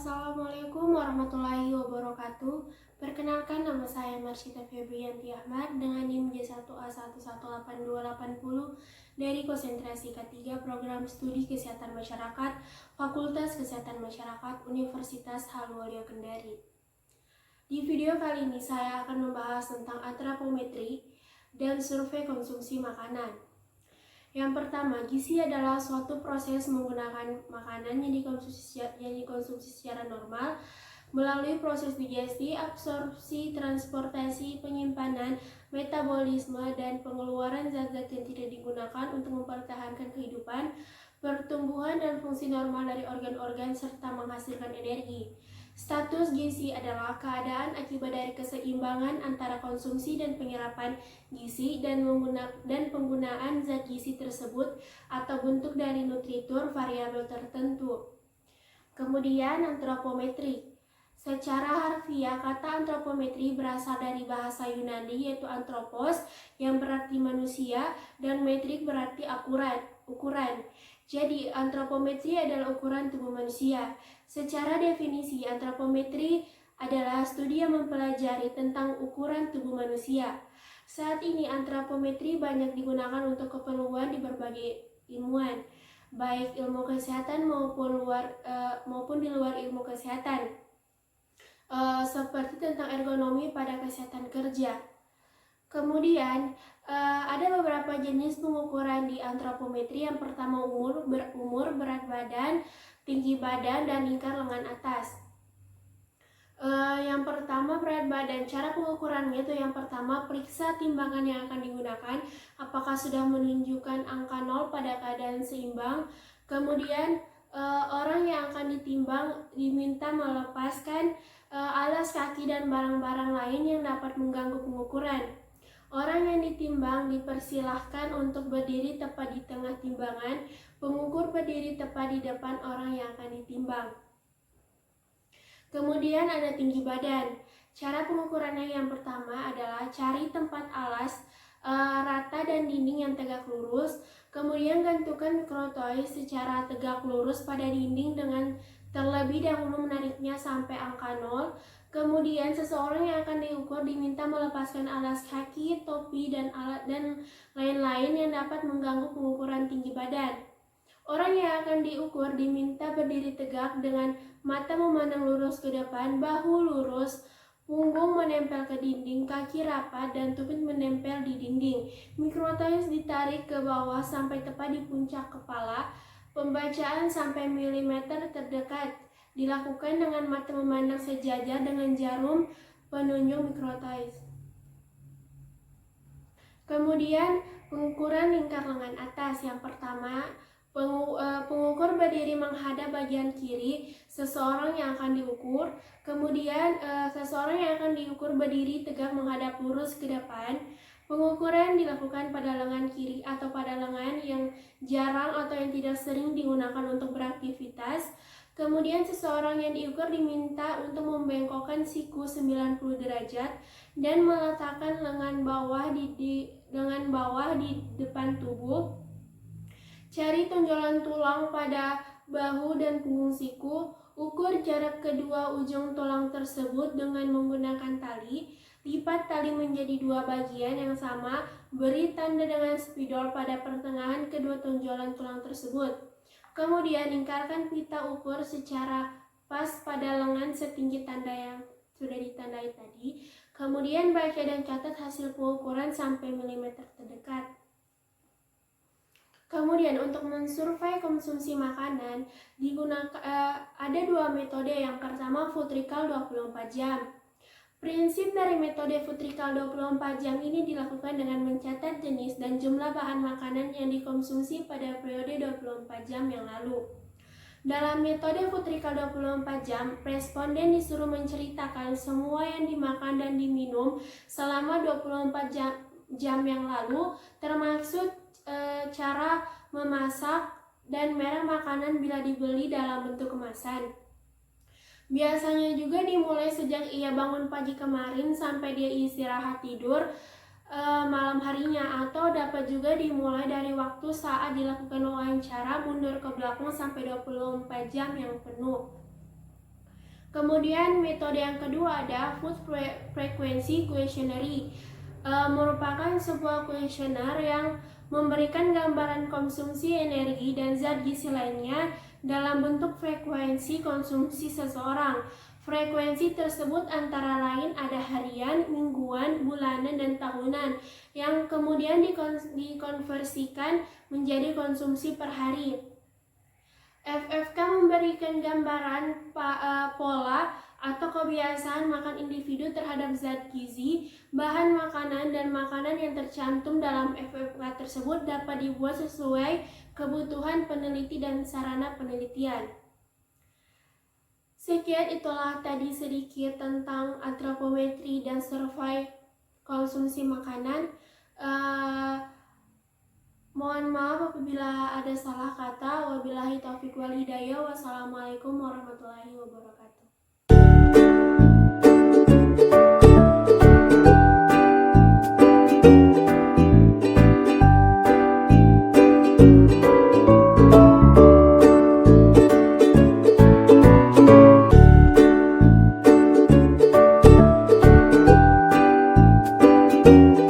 Assalamualaikum warahmatullahi wabarakatuh. Perkenalkan, nama saya Marsyita Febrianti Ahmad dengan NIM J1A118280 dari konsentrasi K3 Program Studi Kesehatan Masyarakat Fakultas Kesehatan Masyarakat Universitas Haluoleo Kendari. Di video kali ini saya akan membahas tentang antropometri dan survei konsumsi makanan. Yang pertama, gizi adalah suatu proses menggunakan makanan yang dikonsumsi secara normal melalui proses digesti, absorpsi, transportasi, penyimpanan, metabolisme, dan pengeluaran zat-zat yang tidak digunakan untuk mempertahankan kehidupan, pertumbuhan, dan fungsi normal dari organ-organ serta menghasilkan energi. Status gizi adalah keadaan akibat dari keseimbangan antara konsumsi dan penyerapan gizi dan penggunaan zat gizi tersebut atau bentuk dari nutritur variabel tertentu. Kemudian antropometri. Secara harfiah, kata antropometri berasal dari bahasa Yunani yaitu anthropos yang berarti manusia dan metrik berarti ukuran. Jadi antropometri adalah ukuran tubuh manusia. Secara definisi, antropometri adalah studi yang mempelajari tentang ukuran tubuh manusia. Saat ini antropometri banyak digunakan untuk keperluan di berbagai ilmuwan, baik ilmu kesehatan maupun di luar ilmu kesehatan, seperti tentang ergonomi pada kesehatan kerja. Kemudian ada beberapa jenis pengukuran di antropometri. Yang pertama umur, berat badan, tinggi badan, dan lingkar lengan atas. Yang pertama berat badan. Cara pengukurannya itu yang pertama periksa timbangan yang akan digunakan apakah sudah menunjukkan angka 0 pada keadaan seimbang. Kemudian orang yang akan ditimbang diminta melepaskan alas kaki dan barang-barang lain yang dapat mengganggu pengukuran. Orang yang ditimbang dipersilahkan untuk berdiri tepat di tengah timbangan. Pengukur berdiri tepat di depan orang yang akan ditimbang. Kemudian ada tinggi badan. Cara pengukurannya yang pertama adalah cari tempat alas rata dan dinding yang tegak lurus. Kemudian gantungkan mikrotois secara tegak lurus pada dinding dengan terlebih dahulu menariknya sampai angka 0. Kemudian seseorang yang akan diukur diminta melepaskan alas kaki, topi, dan alat dan lain-lain yang dapat mengganggu pengukuran tinggi badan. Orang yang akan diukur diminta berdiri tegak dengan mata memandang lurus ke depan, bahu lurus, punggung menempel ke dinding, kaki rapat, dan tumit menempel di dinding. Mikrotois ditarik ke bawah sampai tepat di puncak kepala. Pembacaan sampai milimeter terdekat dilakukan dengan mata memandang sejajar dengan jarum penunjuk mikrotois. Kemudian pengukuran lingkar lengan atas. Yang pertama, pengukur berdiri menghadap bagian kiri seseorang yang akan diukur. Kemudian seseorang yang akan diukur berdiri tegak menghadap lurus ke depan. Pengukuran dilakukan pada lengan kiri atau pada lengan yang jarang atau yang tidak sering digunakan untuk beraktivitas. Kemudian seseorang yang diukur diminta untuk membengkokkan siku 90 derajat dan meletakkan lengan bawah di depan tubuh. Cari tonjolan tulang pada bahu dan punggung siku. Ukur jarak kedua ujung tulang tersebut dengan menggunakan tali. Lipat tali menjadi dua bagian yang sama. Beri tanda dengan spidol pada pertengahan kedua tonjolan tulang tersebut. Kemudian lingkarkan pita ukur secara pas pada lengan setinggi tanda yang sudah ditandai tadi. Kemudian baca dan catat hasil pengukuran sampai milimeter terdekat. Kemudian untuk mensurvei konsumsi makanan ada dua metode. Yang pertama Futrikal 24 jam. Prinsip dari metode Futrikal 24 jam ini dilakukan dengan mencatat jenis dan jumlah bahan makanan yang dikonsumsi pada periode 24 jam yang lalu. Dalam metode Futrikal 24 jam, responden disuruh menceritakan semua yang dimakan dan diminum selama 24 jam yang lalu, termasuk cara memasak dan merek makanan bila dibeli dalam bentuk kemasan. Biasanya juga dimulai sejak ia bangun pagi kemarin sampai dia istirahat tidur malam harinya, atau dapat juga dimulai dari waktu saat dilakukan wawancara mundur ke belakang sampai 24 jam yang penuh. Kemudian metode yang kedua ada food frequency questionnaire, merupakan sebuah kuesioner yang memberikan gambaran konsumsi energi dan zat gizi lainnya dalam bentuk frekuensi konsumsi seseorang. Frekuensi tersebut antara lain ada harian, mingguan, bulanan, dan tahunan yang kemudian dikonversikan menjadi konsumsi per hari. FFK memberikan gambaran pola atau kebiasaan makan individu terhadap zat gizi, bahan makanan, dan makanan yang tercantum dalam FFK tersebut dapat dibuat sesuai kebutuhan peneliti dan sarana penelitian. Sekian itulah tadi sedikit tentang antropometri dan survei konsumsi makanan. Mohon maaf apabila ada salah kata. Wabillahi taufiq wal hidayah. Wassalamualaikum warahmatullahi wabarakatuh.